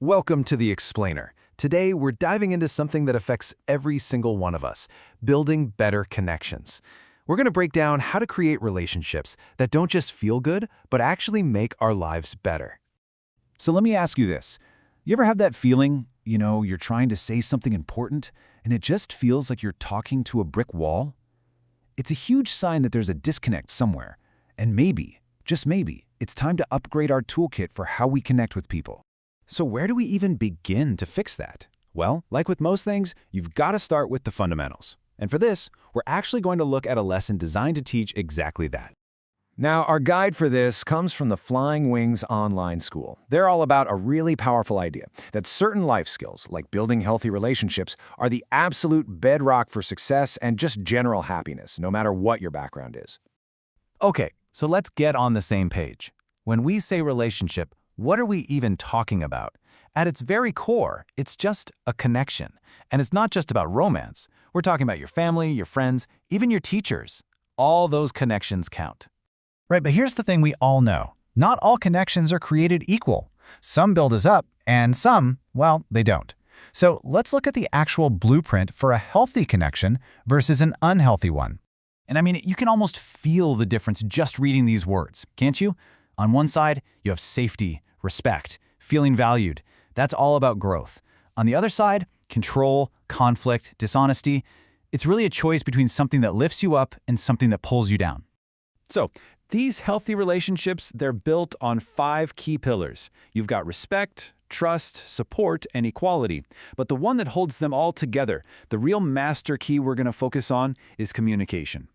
Welcome to The Explainer. Today, we're diving into something that affects every single one of us, building better connections. We're going to break down how to create relationships that don't just feel good, but actually make our lives better. So let me ask you this. You ever have that feeling, you're trying to say something important, and it just feels like you're talking to a brick wall? It's a huge sign that there's a disconnect somewhere. And maybe, just maybe, it's time to upgrade our toolkit for how we connect with people. So where do we even begin to fix that? Well, like with most things, you've got to start with the fundamentals. And for this, we're actually going to look at a lesson designed to teach exactly that. Now, our guide for this comes from the Flying Wings Online School. They're all about a really powerful idea that certain life skills, like building healthy relationships, are the absolute bedrock for success and just general happiness, no matter what your background is. Okay, so let's get on the same page. When we say relationship, what are we even talking about? At its very core, it's just a connection. And it's not just about romance. We're talking about your family, your friends, even your teachers. All those connections count. Right, but here's the thing we all know. Not all connections are created equal. Some build us up, and some, well, they don't. So let's look at the actual blueprint for a healthy connection versus an unhealthy one. And I mean, you can almost feel the difference just reading these words, can't you? On one side, you have safety, respect, feeling valued. That's all about growth. On the other side, control, conflict, dishonesty. It's really a choice between something that lifts you up and something that pulls you down. So, these healthy relationships, they're built on 5 key pillars. You've got respect, trust, support, and equality. But the one that holds them all together, the real master key we're going to focus on, is communication.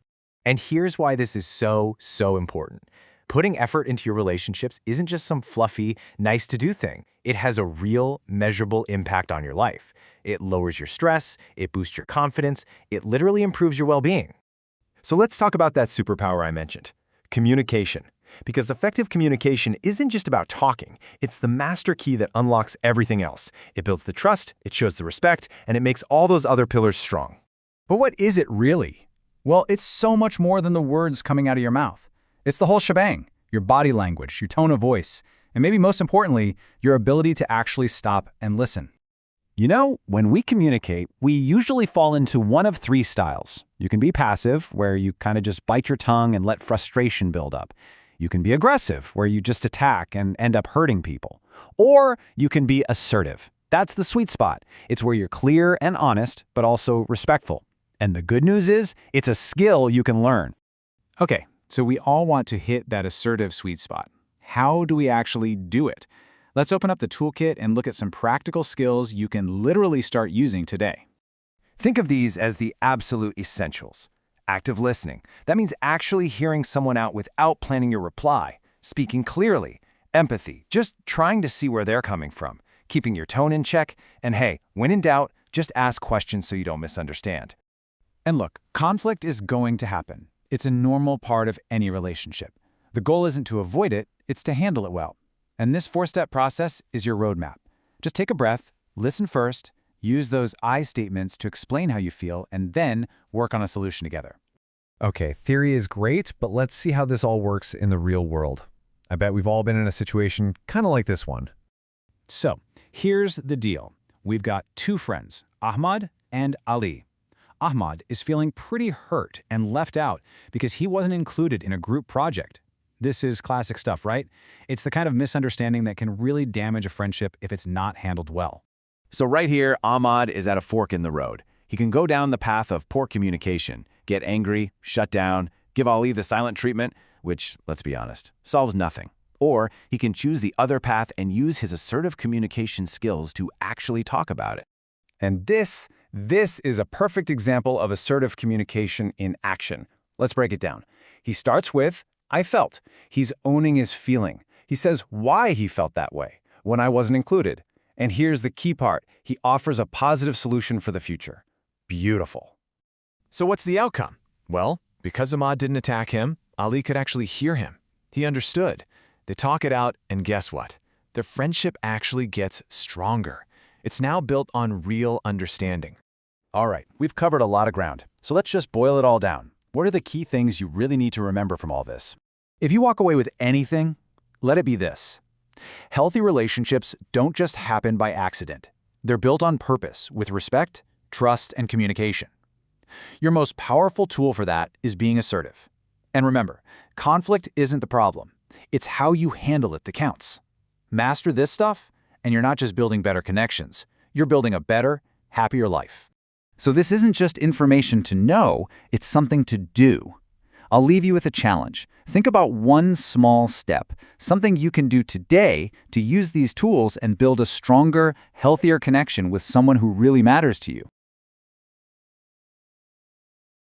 And here's why this is so important. Putting effort into your relationships isn't just some fluffy, nice-to-do thing. It has a real, measurable impact on your life. It lowers your stress, it boosts your confidence, it literally improves your well-being. So let's talk about that superpower I mentioned, communication. Because effective communication isn't just about talking. It's the master key that unlocks everything else. It builds the trust, it shows the respect, and it makes all those other pillars strong. But what is it really? Well, it's so much more than the words coming out of your mouth. It's the whole shebang, your body language, your tone of voice, and maybe most importantly, your ability to actually stop and listen. When we communicate, we usually fall into one of 3 styles. You can be passive, where you kind of just bite your tongue and let frustration build up. You can be aggressive, where you just attack and end up hurting people. Or you can be assertive. That's the sweet spot. It's where you're clear and honest, but also respectful. And the good news is, it's a skill you can learn. Okay, so we all want to hit that assertive sweet spot. How do we actually do it? Let's open up the toolkit and look at some practical skills you can literally start using today. Think of these as the absolute essentials. Active listening. That means actually hearing someone out without planning your reply, speaking clearly, empathy, just trying to see where they're coming from, keeping your tone in check, and hey, when in doubt, just ask questions so you don't misunderstand. And look, conflict is going to happen. It's a normal part of any relationship. The goal isn't to avoid it, it's to handle it well. And this 4-step process is your roadmap. Just take a breath, listen first, use those I statements to explain how you feel, and then work on a solution together. Okay, theory is great, but let's see how this all works in the real world. I bet we've all been in a situation kind of like this one. So, here's the deal. We've got 2 friends, Ahmad and Ali. Ahmad is feeling pretty hurt and left out because he wasn't included in a group project. This is classic stuff, right? It's the kind of misunderstanding that can really damage a friendship if it's not handled well. So right here, Ahmad is at a fork in the road. He can go down the path of poor communication, get angry, shut down, give Ali the silent treatment, which, let's be honest, solves nothing. Or he can choose the other path and use his assertive communication skills to actually talk about it. And this is a perfect example of assertive communication in action. Let's break it down. He starts with, I felt. He's owning his feeling. He says why he felt that way, when I wasn't included. And here's the key part. He offers a positive solution for the future. Beautiful. So what's the outcome? Well, because Ahmad didn't attack him, Ali could actually hear him. He understood. They talk it out, and guess what? Their friendship actually gets stronger. It's now built on real understanding. All right, we've covered a lot of ground, so let's just boil it all down. What are the key things you really need to remember from all this? If you walk away with anything, let it be this. Healthy relationships don't just happen by accident. They're built on purpose, with respect, trust, and communication. Your most powerful tool for that is being assertive. And remember, conflict isn't the problem. It's how you handle it that counts. Master this stuff, and you're not just building better connections. You're building a better, happier life. So this isn't just information to know, it's something to do. I'll leave you with a challenge. Think about one small step, something you can do today to use these tools and build a stronger, healthier connection with someone who really matters to you.